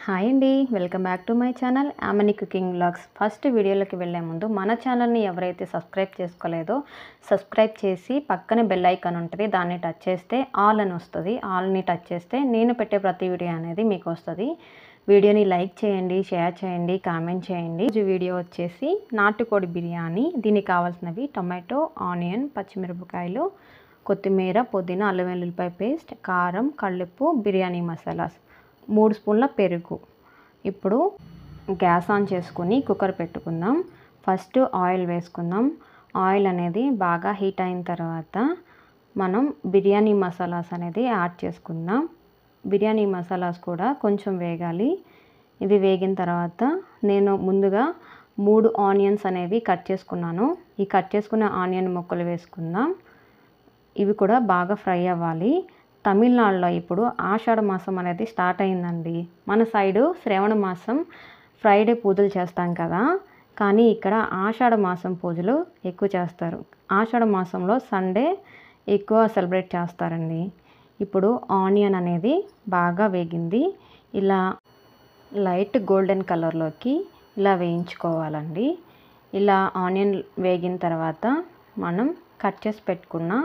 Hi అండి, welcome back to my channel Amani cooking vlogs. First వీడియోలోకి వెళ్ళే ముందు మన ఛానల్ని ఎవరైతే సబ్స్క్రైబ్ చేసుకోలేదో సబ్స్క్రైబ్ చేసి పక్కనే బెల్ ఐకాన్ ఉంటుంది, దాన్ని టచ్ చేస్తే ఆల్ అని వస్తుంది. ఆల్ని టచ్ చేస్తే నేను పెట్టే ప్రతి వీడియో అనేది మీకు వస్తుంది. వీడియోని లైక్ చేయండి, షేర్ చేయండి, కామెంట్ చేయండి. ఈ వీడియో వచ్చేసి నాటుకోడి బిర్యానీ. దీనికి కావాల్సినవి టొమాటో, ఆనియన్, పచ్చిమిరపకాయలు, కొత్తిమీర, పుదీనా, అల్లం వెల్లుల్లిపాయ పేస్ట్, కారం, కల్లుప్పు, బిర్యానీ మసాలాస్, 3 స్పూన్ల పెరుగు. ఇప్పుడు గ్యాస్ ఆన్ చేసుకుని కుక్కర్ పెట్టుకుందాం. ఫస్ట్ ఆయిల్ వేసుకుందాం. ఆయిల్ అనేది బాగా హీట్ అయిన తర్వాత మనం బిర్యానీ మసాలాస్ అనేది యాడ్ చేసుకుందాం. బిర్యానీ మసాలాస్ కూడా కొంచెం వేగాలి. ఇవి వేగిన తర్వాత నేను ముందుగా 3 ఆనియన్స్ అనేవి కట్ చేసుకున్నాను. ఈ కట్ చేసుకున్న ఆనియన్ ముక్కలు వేసుకుందాం. ఇవి కూడా బాగా ఫ్రై అవ్వాలి. తమిళనాడులో ఇప్పుడు ఆషాఢ మాసం అనేది స్టార్ట్ అయిందండి. మన సైడు శ్రావణ మాసం ఫ్రైడే పూజలు చేస్తాం కదా, కానీ ఇక్కడ ఆషాఢ మాసం పూజలు ఎక్కువ చేస్తారు. ఆషాఢ మాసంలో సండే ఎక్కువ సెలబ్రేట్ చేస్తారండి. ఇప్పుడు ఆనియన్ అనేది బాగా వేగింది. ఇలా లైట్ గోల్డెన్ కలర్లోకి ఇలా వేయించుకోవాలండి. ఇలా ఆనియన్ వేగిన తర్వాత మనం కట్ చేసి పెట్టుకున్న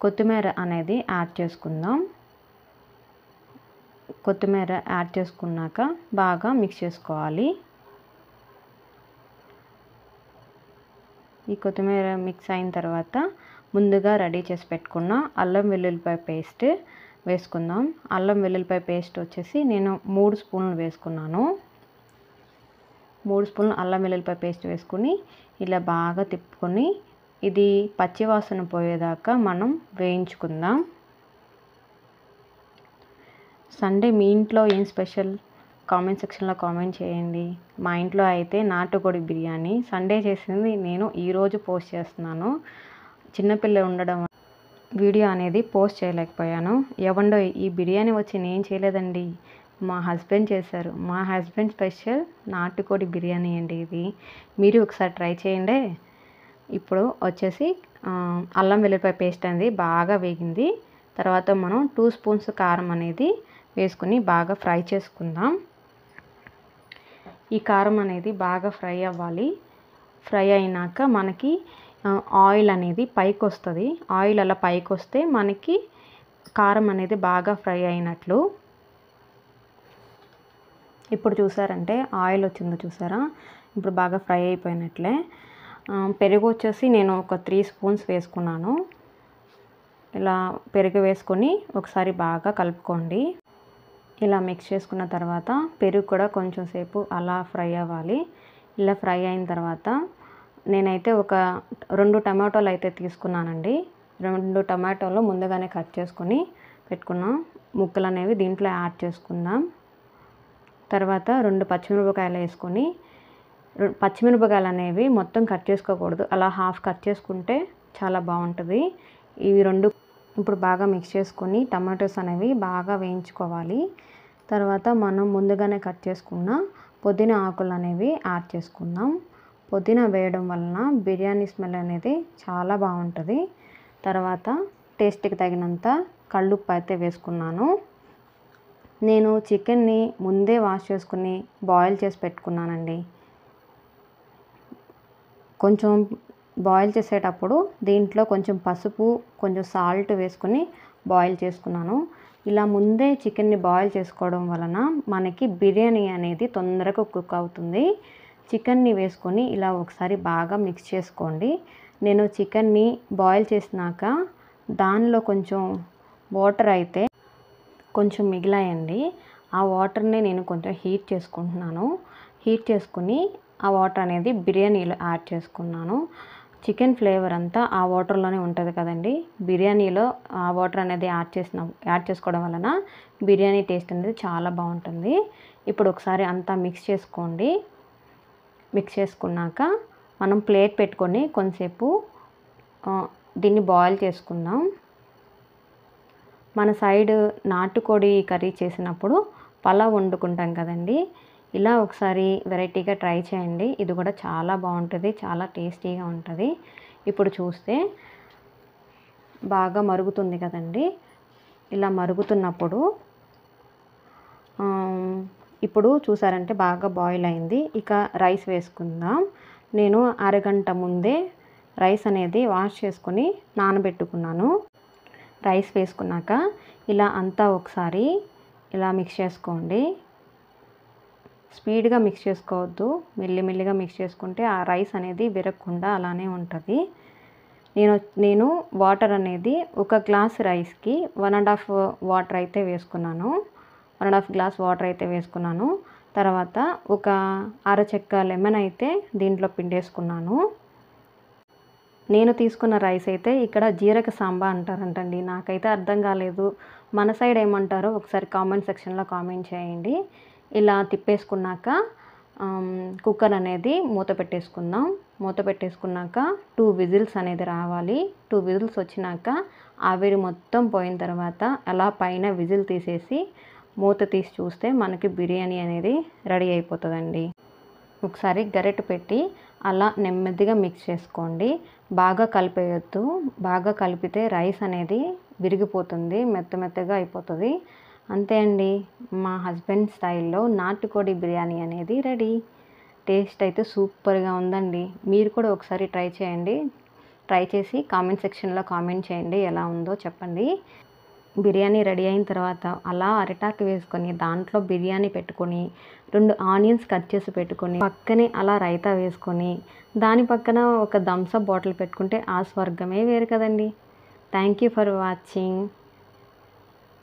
కొత్తిమీర అనేది యాడ్ చేసుకుందాం. కొత్తిమీర యాడ్ చేసుకున్నాక బాగా మిక్స్ చేసుకోవాలి. ఈ కొత్తిమీర మిక్స్ అయిన తర్వాత ముందుగా రెడీ చేసి పెట్టుకున్న అల్లం వెల్లుల్లిపాయ పేస్ట్ వేసుకుందాం. అల్లం వెల్లుల్లిపాయ పేస్ట్ వచ్చేసి నేను 3 స్పూన్లు వేసుకున్నాను. 3 స్పూన్లు అల్లం వెల్లుల్లిపాయ పేస్ట్ వేసుకుని ఇలా బాగా తిప్పుకొని ఇది పచ్చివాసన పోయేదాకా మనం వేయించుకుందాం. సండే మీ ఇంట్లో ఏం స్పెషల్ కామెంట్ సెక్షన్లో కామెంట్ చేయండి. మా ఇంట్లో అయితే నాటుకోడి బిర్యానీ సండే చేసింది నేను ఈరోజు పోస్ట్ చేస్తున్నాను. చిన్నపిల్ల ఉండడం వీడియో అనేది పోస్ట్ చేయలేకపోయాను. ఎవండో ఈ బిర్యానీ వచ్చి నేను చేయలేదండి, మా హస్బెండ్ చేశారు. మా హస్బెండ్ స్పెషల్ నాటుకోడి బిర్యానీ అండి ఇది. మీరు ఒకసారి ట్రై చేయండి. ఇప్పుడు వచ్చేసి అల్లం వెల్లుల్లిపాయ పేస్ట్ అనేది బాగా వేగింది. తర్వాత మనం 2 స్పూన్స్ కారం అనేది వేసుకుని బాగా ఫ్రై చేసుకుందాం. ఈ కారం అనేది బాగా ఫ్రై అవ్వాలి. ఫ్రై అయినాక మనకి ఆయిల్ అనేది పైకి వస్తుంది. ఆయిల్ అలా పైకి వస్తే మనకి కారం అనేది బాగా ఫ్రై అయినట్లు. ఇప్పుడు చూసారంటే ఆయిల్ వచ్చిందో చూసారా, ఇప్పుడు బాగా ఫ్రై అయిపోయినట్లే. పెరుగు వచ్చేసి నేను ఒక 3 స్పూన్స్ వేసుకున్నాను. ఇలా పెరుగు వేసుకొని ఒకసారి బాగా కలుపుకోండి. ఇలా మిక్స్ చేసుకున్న తర్వాత పెరుగు కూడా కొంచెం సేపు అలా ఫ్రై అవ్వాలి. ఇలా ఫ్రై అయిన తర్వాత నేనైతే ఒక 2 టమాటోలు అయితే తీసుకున్నానండి. 2 టమాటోలు ముందుగానే కట్ చేసుకొని పెట్టుకున్నాం. ముక్కలు అనేవి దీంట్లో యాడ్ చేసుకుందాం. తర్వాత 2 పచ్చిమిరపకాయలు వేసుకొని, పచ్చిమిరపకాయలు అనేవి మొత్తం కట్ చేసుకోకూడదు, అలా హాఫ్ కట్ చేసుకుంటే చాలా బాగుంటుంది. ఇవి 2 ఇప్పుడు బాగా మిక్స్ చేసుకొని టమాటోస్ అనేవి బాగా వేయించుకోవాలి. తర్వాత మనం ముందుగానే కట్ చేసుకున్న పుదీనా ఆకులు అనేవి యాడ్ చేసుకుందాం. పుదీనా వేయడం వలన బిర్యానీ స్మెల్ అనేది చాలా బాగుంటుంది. తర్వాత టేస్ట్కి తగినంత కల్లుప్పు అయితే వేసుకున్నాను. నేను చికెన్ని ముందే వాష్ చేసుకుని బాయిల్ చేసి పెట్టుకున్నానండి. కొంచెం బాయిల్ చేసేటప్పుడు దీంట్లో కొంచెం పసుపు, కొంచెం సాల్ట్ వేసుకొని బాయిల్ చేసుకున్నాను. ఇలా ముందే చికెన్ని బాయిల్ చేసుకోవడం వలన మనకి బిర్యానీ అనేది తొందరగా కుక్ అవుతుంది. చికెన్ని వేసుకొని ఇలా ఒకసారి బాగా మిక్స్ చేసుకోండి. నేను చికెన్ని బాయిల్ చేసినాక దానిలో కొంచెం వాటర్ అయితే కొంచెం మిగిలాయండి. ఆ వాటర్ని నేను కొంచెం హీట్ చేసుకుంటున్నాను. హీట్ చేసుకుని ఆ వాటర్ అనేది బిర్యానీలో యాడ్ చేసుకున్నాను. చికెన్ ఫ్లేవర్ అంతా ఆ వాటర్లోనే ఉంటుంది కదండి. బిర్యానీలో ఆ వాటర్ అనేది యాడ్ చేసుకోవడం వలన బిర్యానీ టేస్ట్ అనేది చాలా బాగుంటుంది. ఇప్పుడు ఒకసారి అంతా మిక్స్ చేసుకోండి. మిక్స్ చేసుకున్నాక మనం ప్లేట్ పెట్టుకొని కొంతసేపు దీన్ని బాయిల్ చేసుకుందాం. మన సైడ్ నాటుకోడి కర్రీ చేసినప్పుడు పలావ్ వండుకుంటాం కదండి, ఇలా ఒకసారి వెరైటీగా ట్రై చేయండి. ఇది కూడా చాలా బాగుంటుంది, చాలా టేస్టీగా ఉంటుంది. ఇప్పుడు చూస్తే బాగా మరుగుతుంది కదండి. ఇలా మరుగుతున్నప్పుడు ఇప్పుడు చూసారంటే బాగా బాయిల్ అయింది. ఇక రైస్ వేసుకుందాం. నేను అరగంట ముందే రైస్ అనేది వాష్ చేసుకొని నానబెట్టుకున్నాను. రైస్ వేసుకున్నాక ఇలా అంతా ఒకసారి ఇలా మిక్స్ చేసుకోండి. స్పీడ్గా మిక్స్ చేసుకోవద్దు, మెల్లిమెల్లిగా మిక్స్ చేసుకుంటే ఆ రైస్ అనేది విరగకుండా అలానే ఉంటుంది. నేను వాటర్ అనేది ఒక గ్లాస్ రైస్కి 1.5 వాటర్ అయితే వేసుకున్నాను. 1.5 గ్లాస్ వాటర్ అయితే వేసుకున్నాను. తర్వాత ఒక అరచెక్క లెమన్ అయితే దీంట్లో పిండేసుకున్నాను. నేను తీసుకున్న రైస్ అయితే ఇక్కడ జీరక సాంబా అంటారంటండి. నాకైతే అర్థం కాలేదు. మన సైడ్ ఏమంటారో ఒకసారి కామెంట్ సెక్షన్లో కామెంట్ చేయండి. ఇలా తిప్పేసుకున్నాక కుక్కర్ అనేది మూత పెట్టేసుకుందాం. మూత పెట్టేసుకున్నాక 2 విజిల్స్ అనేది రావాలి. 2 విజిల్స్ వచ్చినాక ఆవిరి మొత్తం పోయిన తర్వాత అలా పైన విజిల్ తీసేసి మూత తీసి చూస్తే మనకి బిర్యానీ అనేది రెడీ అయిపోతుందండి. ఒకసారి గరిటె పెట్టి అలా నెమ్మదిగా మిక్స్ చేసుకోండి. బాగా కలిపేయొద్దు. బాగా కలిపితే రైస్ అనేది విరిగిపోతుంది, మెత్తగా అయిపోతుంది. అంతే అండి, మా హస్బెండ్ స్టైల్లో నాటుకోడి బిర్యానీ అనేది రెడీ. టేస్ట్ అయితే సూపర్గా ఉందండి. మీరు కూడా ఒకసారి ట్రై చేయండి. ట్రై చేసి కామెంట్ సెక్షన్లో కామెంట్ చేయండి ఎలా ఉందో చెప్పండి. బిర్యానీ రెడీ అయిన తర్వాత అలా అరిటాకు వేసుకొని దాంట్లో బిర్యానీ పెట్టుకొని 2 ఆనియన్స్ కట్ చేసి పెట్టుకొని పక్కనే అలా రైతా వేసుకొని దాని పక్కన ఒక థమ్స్ అప్ బాటిల్ పెట్టుకుంటే ఆ స్వర్గమే వేరు కదండి. Thank you for watching.